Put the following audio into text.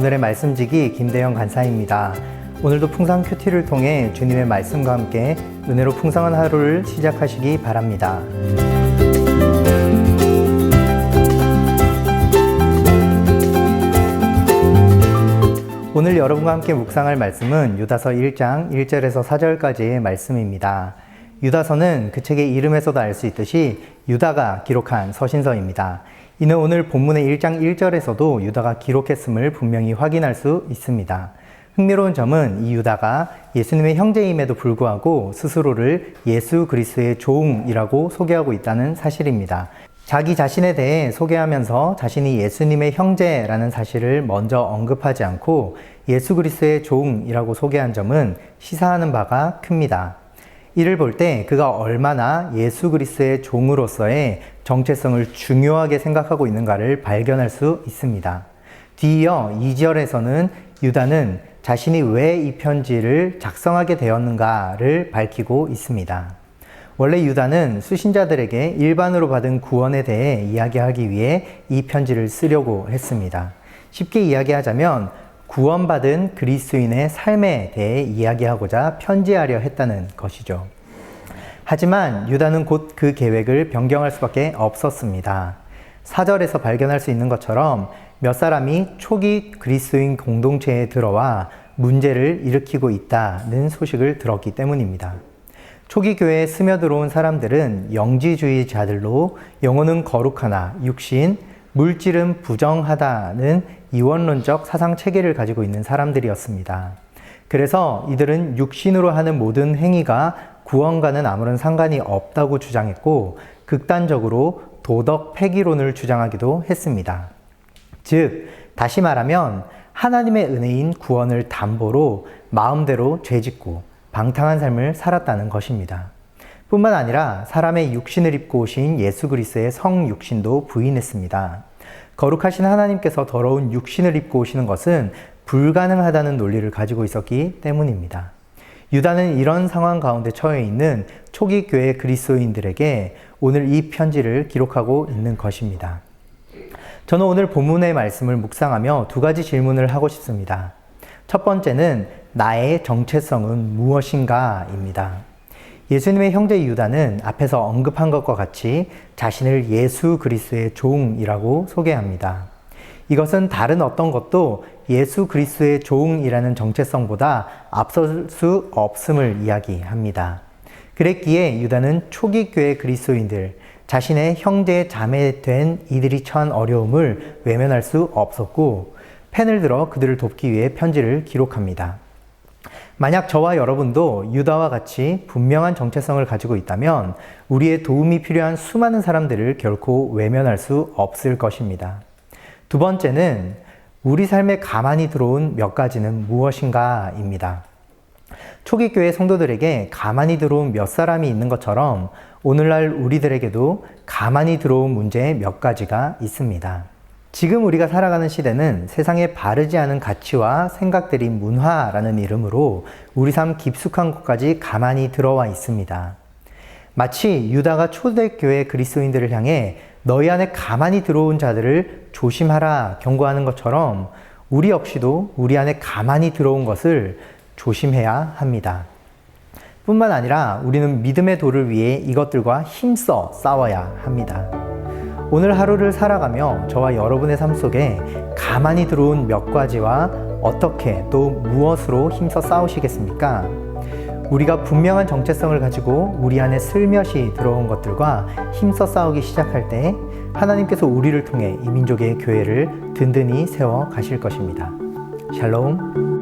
오늘의 말씀지기 김대영 간사입니다. 오늘도 풍성 큐티를 통해 주님의 말씀과 함께 은혜로 풍성한 하루를 시작하시기 바랍니다. 오늘 여러분과 함께 묵상할 말씀은 유다서 1장 1절에서 4절까지의 말씀입니다. 유다서는 그 책의 이름에서도 알 수 있듯이 유다가 기록한 서신서입니다. 이는 오늘 본문의 1장 1절에서도 유다가 기록했음을 분명히 확인할 수 있습니다. 흥미로운 점은 이 유다가 예수님의 형제임에도 불구하고 스스로를 예수 그리스도의 종이라고 소개하고 있다는 사실입니다. 자기 자신에 대해 소개하면서 자신이 예수님의 형제라는 사실을 먼저 언급하지 않고 예수 그리스도의 종이라고 소개한 점은 시사하는 바가 큽니다. 이를 볼 때 그가 얼마나 예수 그리스도의 종으로서의 정체성을 중요하게 생각하고 있는가를 발견할 수 있습니다. 뒤이어 2절에서는 유다는 자신이 왜 이 편지를 작성하게 되었는가를 밝히고 있습니다. 원래 유다는 수신자들에게 일반으로 받은 구원에 대해 이야기하기 위해 이 편지를 쓰려고 했습니다. 쉽게 이야기하자면 구원받은 그리스도인의 삶에 대해 이야기하고자 편지하려 했다는 것이죠. 하지만 유다는 곧 그 계획을 변경할 수밖에 없었습니다. 4절에서 발견할 수 있는 것처럼 몇 사람이 초기 그리스도인 공동체에 들어와 문제를 일으키고 있다는 소식을 들었기 때문입니다. 초기 교회에 스며들어온 사람들은 영지주의자들로 영혼은 거룩하나 육신, 물질은 부정하다는 이원론적 사상 체계를 가지고 있는 사람들이었습니다. 그래서 이들은 육신으로 하는 모든 행위가 구원과는 아무런 상관이 없다고 주장했고 극단적으로 도덕 폐기론을 주장하기도 했습니다. 즉, 다시 말하면 하나님의 은혜인 구원을 담보로 마음대로 죄짓고 방탕한 삶을 살았다는 것입니다. 뿐만 아니라 사람의 육신을 입고 오신 예수 그리스도의 성육신도 부인했습니다. 거룩하신 하나님께서 더러운 육신을 입고 오시는 것은 불가능하다는 논리를 가지고 있었기 때문입니다. 유다는 이런 상황 가운데 처해 있는 초기 교회 그리스도인들에게 오늘 이 편지를 기록하고 있는 것입니다. 저는 오늘 본문의 말씀을 묵상하며 두 가지 질문을 하고 싶습니다. 첫 번째는 나의 정체성은 무엇인가? 입니다. 예수님의 형제 유다는 앞에서 언급한 것과 같이 자신을 예수 그리스도의 종이라고 소개합니다. 이것은 다른 어떤 것도 예수 그리스도의 종이라는 정체성보다 앞설 수 없음을 이야기합니다. 그랬기에 유다는 초기 교회 그리스도인들, 자신의 형제 자매된 이들이 처한 어려움을 외면할 수 없었고 펜을 들어 그들을 돕기 위해 편지를 기록합니다. 만약 저와 여러분도 유다와 같이 분명한 정체성을 가지고 있다면 우리의 도움이 필요한 수많은 사람들을 결코 외면할 수 없을 것입니다. 두 번째는 우리 삶에 가만히 들어온 몇 가지는 무엇인가? 입니다. 초기 교회 성도들에게 가만히 들어온 몇 사람이 있는 것처럼 오늘날 우리들에게도 가만히 들어온 문제 몇 가지가 있습니다. 지금 우리가 살아가는 시대는 세상에 바르지 않은 가치와 생각들이 문화라는 이름으로 우리 삶 깊숙한 곳까지 가만히 들어와 있습니다. 마치 유다가 초대교회 그리스도인들을 향해 너희 안에 가만히 들어온 자들을 조심하라 경고하는 것처럼 우리 역시도 우리 안에 가만히 들어온 것을 조심해야 합니다. 뿐만 아니라 우리는 믿음의 도를 위해 이것들과 힘써 싸워야 합니다. 오늘 하루를 살아가며 저와 여러분의 삶 속에 가만히 들어온 몇 가지와 어떻게 또 무엇으로 힘써 싸우시겠습니까? 우리가 분명한 정체성을 가지고 우리 안에 슬며시 들어온 것들과 힘써 싸우기 시작할 때 하나님께서 우리를 통해 이 민족의 교회를 든든히 세워 가실 것입니다. 샬롬.